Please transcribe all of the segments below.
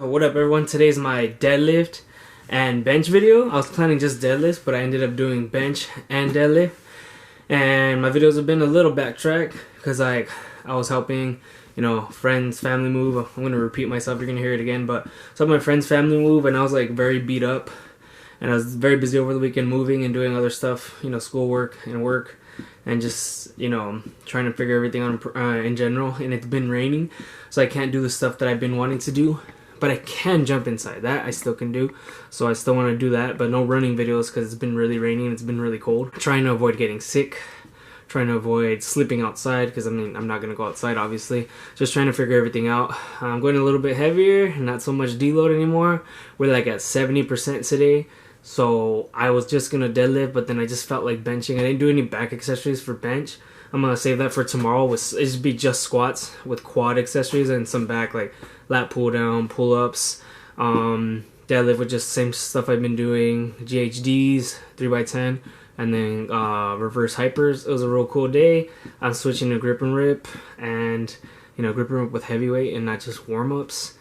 What up everyone, today's my deadlift and bench video. I was planning just deadlifts, but I ended up doing bench and deadlift. And my videos have been a little backtrack because I was helping, friends, family move. I'm going to repeat myself, you're going to hear it again. But so my friend's family move and I was very beat up. And I was very busy over the weekend moving and doing other stuff, schoolwork and work. And just, trying to figure everything out in general. And it's been raining, so I can't do the stuff that I've been wanting to do. But I can jump inside. That I still can do. So I still want to do that. But no running videos because it's been really rainy and it's been really cold. Trying to avoid getting sick. Trying to avoid sleeping outside because, I'm not going to go outside, obviously. Just trying to figure everything out. I'm going a little bit heavier. Not so much deload anymore. We're at 70% today. So I was just going to deadlift, but then I just felt like benching. I didn't do any back accessories for bench. I'm going to save that for tomorrow. It'd be just squats with quad accessories and some back, like lat pull down, pull-ups, deadlift with just the same stuff I've been doing, GHDs, 3x10, and then reverse hypers. It was a real cool day. I'm switching to grip and rip, and grip and rip with heavyweight and not just warm-ups.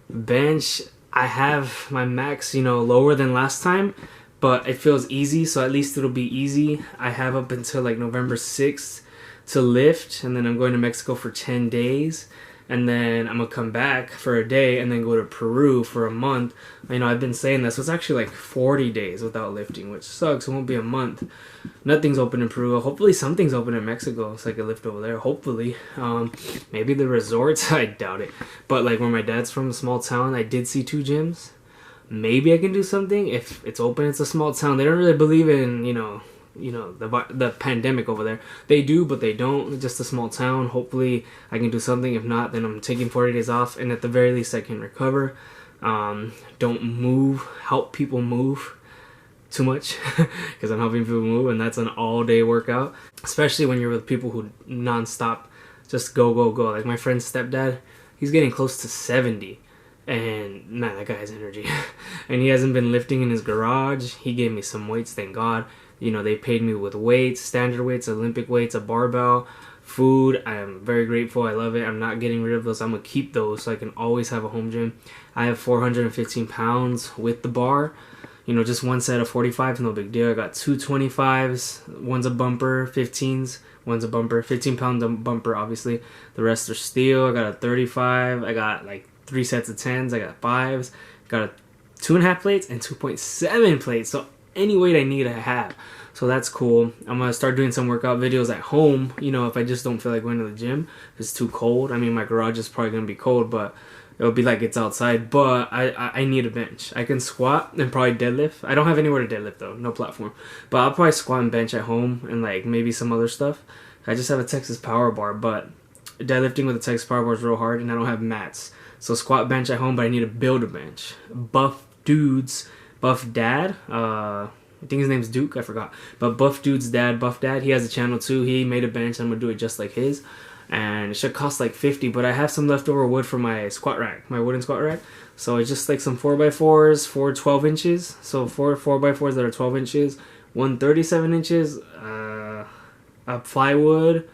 Bench, I have my max, lower than last time, but it feels easy, so at least it'll be easy. I have up until November 6th to lift, and then I'm going to Mexico for 10 days, and then I'm gonna come back for a day and then go to Peru for a month. I've been saying this, so it's actually 40 days without lifting, which sucks. It won't be a month. Nothing's open in Peru. Hopefully something's open in Mexico so I can lift over there, hopefully. Maybe the resorts. I doubt it, but where my dad's from, a small town, I did see 2 gyms. Maybe I can do something if it's open. It's a small town. They don't really believe in the pandemic over there. They do, but they don't. It's just a small town. Hopefully I can do something. If not, then I'm taking 40 days off, and at the very least I can recover. Don't move. Help people move too much because I'm helping people move, and that's an all-day workout, especially when you're with people who non-stop just go. Like my friend's stepdad, he's getting close to 70. And man, that guy has energy. And he hasn't been lifting in his garage. He gave me some weights, thank God. They paid me with weights, standard weights, Olympic weights, a barbell, food. I am very grateful. I love it. I'm not getting rid of those. I'm going to keep those so I can always have a home gym. I have 415 pounds with the bar. Just one set of 45s, no big deal. I got 2 25s. One's a bumper, 15s. One's a bumper, 15-pound bumper, obviously. The rest are steel. I got a 35. I got 3 sets of 10s. I got 5s. Got a 2.5 plates and 2.7 plates. So any weight I need, I have. So that's cool. I'm going to start doing some workout videos at home, if I just don't feel like going to the gym. If it's too cold. My garage is probably going to be cold, but it'll be like it's outside. But I need a bench. I can squat and probably deadlift. I don't have anywhere to deadlift, though. No platform. But I'll probably squat and bench at home and maybe some other stuff. I just have a Texas power bar, but deadlifting with a Texas power bar is real hard, and I don't have mats. So squat, bench at home, but I need to build a bench. Buff Dad, I think his name's Duke, I forgot. But Buff Dad, he has a channel too. He made a bench. I'm going to do it just like his. And it should cost $50, but I have some leftover wood for my squat rack, my wooden squat rack. So it's just some 4x4s, 4 12 inches. So 4 4x4s that are 12 inches, 1 37 inches, a plywood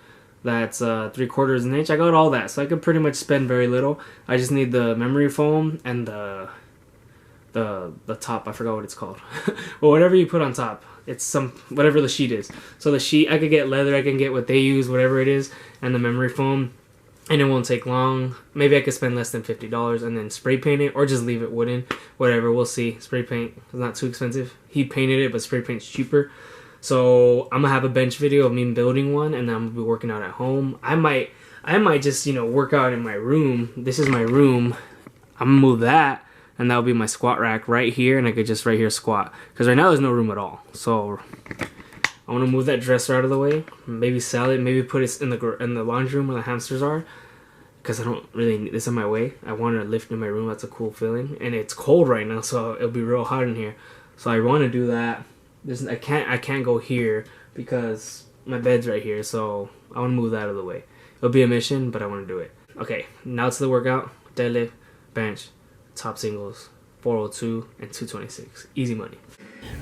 that's 3/4 inch. I got all that, so I could pretty much spend very little. I just need the memory foam and the top. I forgot what it's called. Well, whatever you put on top, it's whatever the sheet is. So the sheet, I could get leather, I can get what they use, whatever it is, and the memory foam, and it won't take long. Maybe I could spend less than $50 and then spray paint it, or just leave it wooden. Whatever, we'll see. Spray paint is not too expensive. He painted it, but spray paint's cheaper. So I'm gonna have a bench video of me building one, and then I'm gonna be working out at home. I might just work out in my room. This is my room. I'm gonna move that, and that'll be my squat rack right here, and I could just right here squat, because right now there's no room at all. So I want to move that dresser out of the way, maybe sell it, maybe put it in the laundry room where the hamsters are, because I don't really need this in my way. I want to lift in my room. That's a cool feeling, and it's cold right now, so it'll be real hot in here. So I want to do that. I can't go here because my bed's right here, so I want to move that out of the way. It'll be a mission, but I want to do it. Okay, now to the workout. Deadlift, bench, top singles, 402 and 226. Easy money.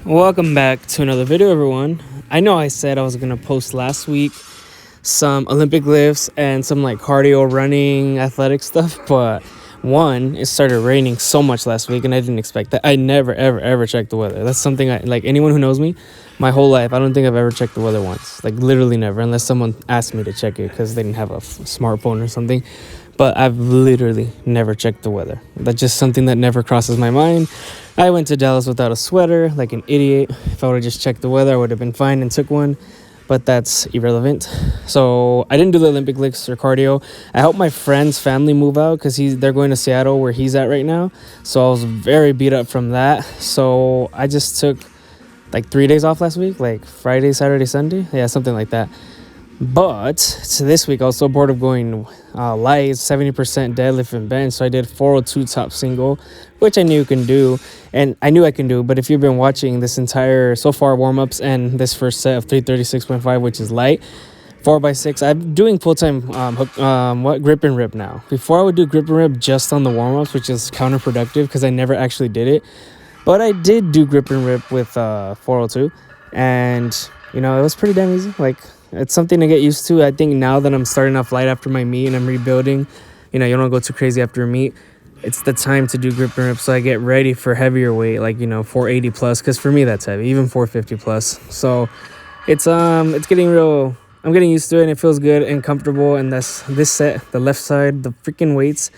Welcome back to another video, everyone. I know I said I was going to post last week some Olympic lifts and some cardio running athletic stuff, but One, it started raining so much last week, and I didn't expect that. I never, ever, ever check the weather. That's something I like. Anyone who knows me, my whole life, I don't think I've ever checked the weather once. Like literally never, unless someone asked me to check it because they didn't have a smartphone or something. But I've literally never checked the weather. That's just something that never crosses my mind. I went to Dallas without a sweater, like an idiot. If I would have just checked the weather, I would have been fine and took one. But that's irrelevant. So I didn't do the Olympic lifts or cardio. I helped my friend's family move out because they're going to Seattle where he's at right now. So I was very beat up from that. So I just took like 3 days off last week, like Friday, Saturday, Sunday. Yeah, something like that. But so this week I was so bored of going light, 70% deadlift and bench. So I did 402 top single, which I knew you can do. And I knew I can do. But if you've been watching this entire so far warm-ups and this first set of 336.5, which is light, 4x6, I'm doing full-time grip and rip now. Before I would do grip and rip just on the warm-ups, which is counterproductive because I never actually did it. But I did do grip and rip with 402. And, you know, it was pretty damn easy. Like, it's something to get used to. I think now that I'm starting off light after my meet and I'm rebuilding, you know, you don't go too crazy after a meet. It's the time to do grip and rip, so I get ready for heavier weight, like, you know, 480 plus, because for me that's heavy, even 450 plus. So it's getting real. I'm getting used to it, and it feels good and comfortable. And this set, the left side, the freaking weights,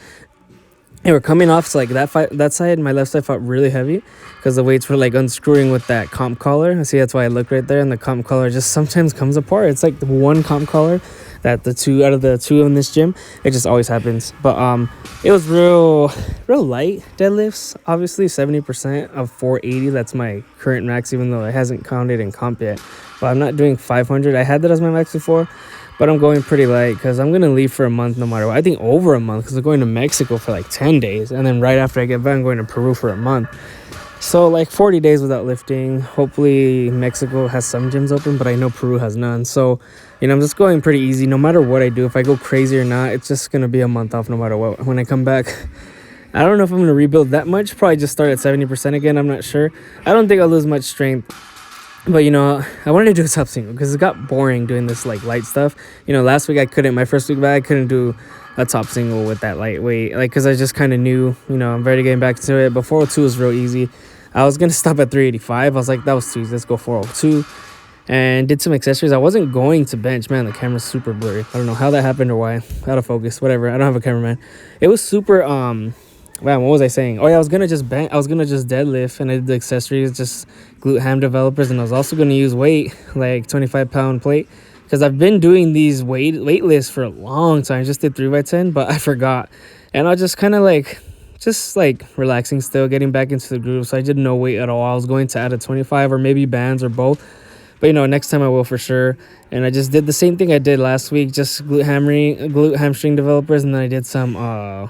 they were coming off. So like that side, my left side felt really heavy because the weights were like unscrewing with that comp collar. See, that's why I look right there, and the comp collar just sometimes comes apart. It's like the one comp collar that the two out of the two in this gym, it just always happens. But it was real light deadlifts. Obviously 70% of 480. That's my current max, even though it hasn't counted in comp yet. But I'm not doing 500. I had that as my max before. But I'm going pretty light because I'm going to leave for a month no matter what. I think over a month because I'm going to Mexico for like 10 days. And then right after I get back, I'm going to Peru for a month. So like 40 days without lifting. Hopefully Mexico has some gyms open, but I know Peru has none. So, you know, I'm just going pretty easy. No matter what I do, if I go crazy or not, it's just going to be a month off no matter what. When I come back, I don't know if I'm going to rebuild that much. Probably just start at 70% again. I'm not sure. I don't think I'll lose much strength. But, you know, I wanted to do a top single because it got boring doing this, like, light stuff. You know, last week I couldn't. My first week back, I couldn't do a top single with that lightweight. Like, because I just kind of knew, you know, I'm ready to get back to it. But 402 was real easy. I was going to stop at 385. I was like, that was too easy. Let's go 402. And did some accessories. I wasn't going to bench. Man, the camera's super blurry. I don't know how that happened or why. Out of focus. Whatever. I don't have a cameraman. It was super, wow, what was I saying? Oh, yeah, I was gonna just deadlift, and I did the accessories, just glute ham developers, and I was also gonna use weight, like 25-pound plate, because I've been doing these weight lifts for a long time. I just did 3x10, but I forgot, and I was just kind of like, relaxing still, getting back into the groove. So I did no weight at all. I was going to add a 25 or maybe bands or both. But, you know, next time I will for sure. And I just did the same thing I did last week, just glute hamstring developers. And then I did some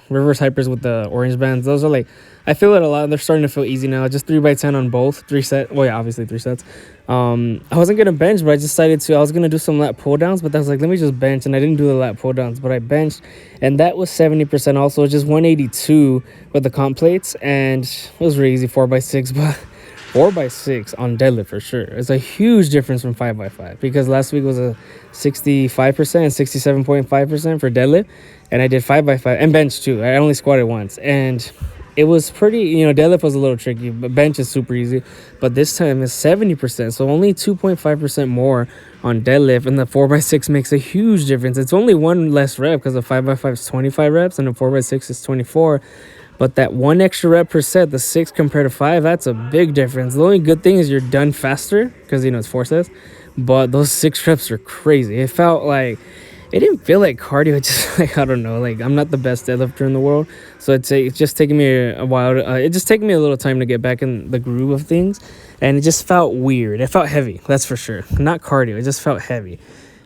reverse hypers with the orange bands. Those are like, I feel it a lot. They're starting to feel easy now. Just 3x10 on both. 3 sets. Well, yeah, obviously 3 sets. I wasn't going to bench, but I decided to. I was going to do some lat pull downs, but I was like, let me just bench. And I didn't do the lat pull downs, but I benched. And that was 70% also, just 182 with the comp plates. And it was really easy, 4x6, but 4x6 on deadlift for sure. It's a huge difference from 5x5 because last week was a 65%, 67.5% for deadlift, and I did 5x5 and bench too. I only squatted once, and it was pretty, you know, deadlift was a little tricky, but bench is super easy. But this time it's 70%, so only 2.5% more on deadlift, and the 4x6 makes a huge difference. It's only one less rep because the 5x5 is 25 reps and the 4x6 is 24. But that one extra rep per set, the 6 compared to 5, that's a big difference. The only good thing is you're done faster because, you know, it's 4 sets. But those 6 reps are crazy. It felt like, it didn't feel like cardio. It's just like, I don't know. Like, I'm not the best deadlifter in the world. So it's just taking me a while. It just taking me a little time to get back in the groove of things. And it just felt weird. It felt heavy, that's for sure. Not cardio. It just felt heavy.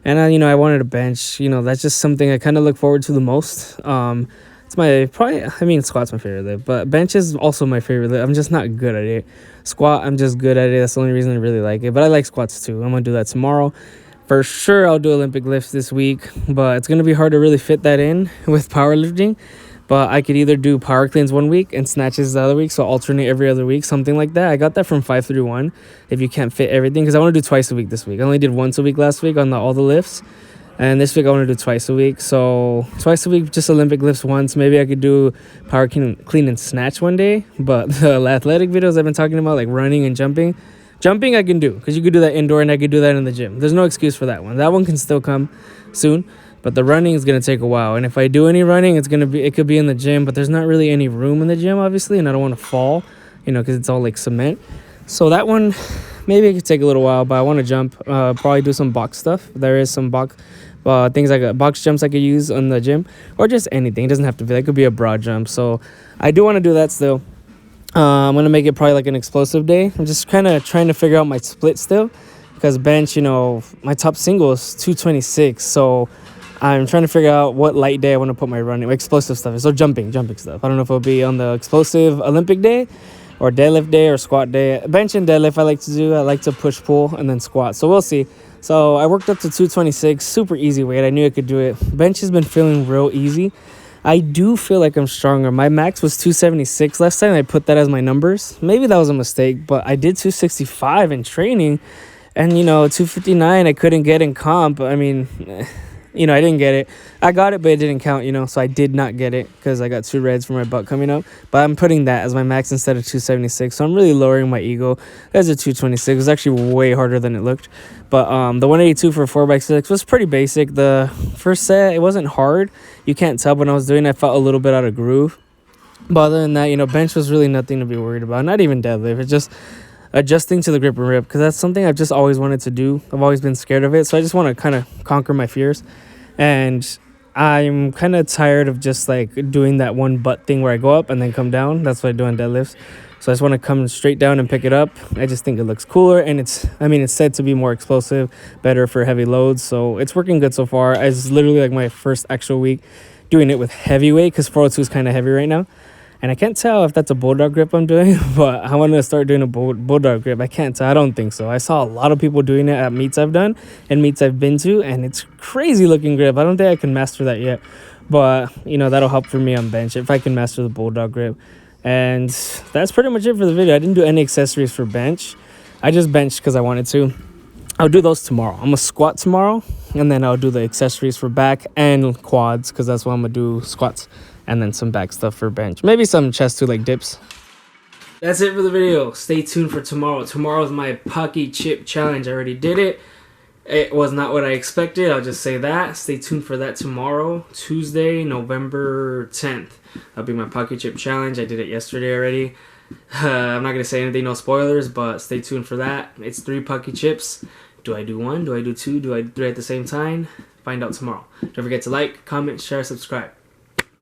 And, you know, I wanted to bench. You know, that's just something I kind of look forward to the most. It's squat's my favorite lift, but bench is also my favorite lift. I'm just not good at it. Squat, I'm just good at it. That's the only reason I really like it. But I like squats too. I'm going to do that tomorrow. For sure, I'll do Olympic lifts this week, but it's going to be hard to really fit that in with powerlifting. But I could either do power cleans one week and snatches the other week, so alternate every other week, something like that. I got that from 531 if you can't fit everything, because I want to do twice a week this week. I only did once a week last week on all the lifts. And this week I want to do twice a week. So twice a week, just Olympic lifts once. Maybe I could do power clean and snatch one day. But the athletic videos I've been talking about, like running and jumping I can do, because you could do that indoor and I could do that in the gym. There's no excuse for that one. That one can still come soon. But the running is going to take a while. And if I do any running, it could be in the gym. But there's not really any room in the gym, obviously. And I don't want to fall, because it's all like cement. So that one, maybe it could take a little while. But I want to jump. Probably do some box stuff. There is some box things like box jumps I could use in the gym. Or just anything. It doesn't have to be. That could be a broad jump. So I do want to do that still. I'm going to make it probably like an explosive day. I'm just kind of trying to figure out my split still. Because bench, my top single is 226. So I'm trying to figure out what light day I want to put my running, explosive stuff. So jumping stuff. I don't know if it'll be on the explosive Olympic day or deadlift day or squat day. Bench and deadlift I like to do. I like to push, pull, and then squat. So we'll see. So I worked up to 226, super easy weight. I knew I could do it. Bench has been feeling real easy. I do feel like I'm stronger. My max was 276 last time. I put that as my numbers. Maybe that was a mistake, but I did 265 in training. And, 259 I couldn't get in comp. I mean... I didn't get it. I got it, but it didn't count, so I did not get it because I got 2 reds for my butt coming up. But I'm putting that as my max instead of 276, so I'm really lowering my ego. There's a 226. It was actually way harder than it looked. But the 182 for 4x6 was pretty basic. The first set, it wasn't hard. You can't tell when I was doing it. I felt a little bit out of groove. But other than that, bench was really nothing to be worried about. Not even deadlift. It's just adjusting to the grip and rip, because that's something I've just always wanted to do. I've always been scared of it, so I just want to kind of conquer my fears. And I'm kind of tired of just like doing that one butt thing where I go up and then come down. That's what I do on deadlifts. So I just want to come straight down and pick it up. I just think it looks cooler, and it's said to be more explosive, better for heavy loads. So it's working good so far. It's literally like my first actual week doing it with heavy weight, because 402 is kind of heavy right now. And I can't tell if that's a bulldog grip I'm doing, but I want to start doing a bulldog grip. I can't tell. I don't think so. I saw a lot of people doing it at meets I've done and meets I've been to, and it's crazy looking grip. I don't think I can master that yet, but, that'll help for me on bench if I can master the bulldog grip. And that's pretty much it for the video. I didn't do any accessories for bench. I just benched because I wanted to. I'll do those tomorrow. I'm going to squat tomorrow, and then I'll do the accessories for back and quads, because that's what I'm going to do, squats. And then some back stuff for bench. Maybe some chest too, like dips. That's it for the video. Stay tuned for tomorrow. Tomorrow's my Paqui chip challenge. I already did it. It was not what I expected. I'll just say that. Stay tuned for that tomorrow. Tuesday, November 10th. That'll be my Paqui chip challenge. I did it yesterday already. I'm not going to say anything, no spoilers, but stay tuned for that. It's 3 Paqui chips. Do I do 1? Do I do 2? Do I do 3 at the same time? Find out tomorrow. Don't forget to like, comment, share, subscribe.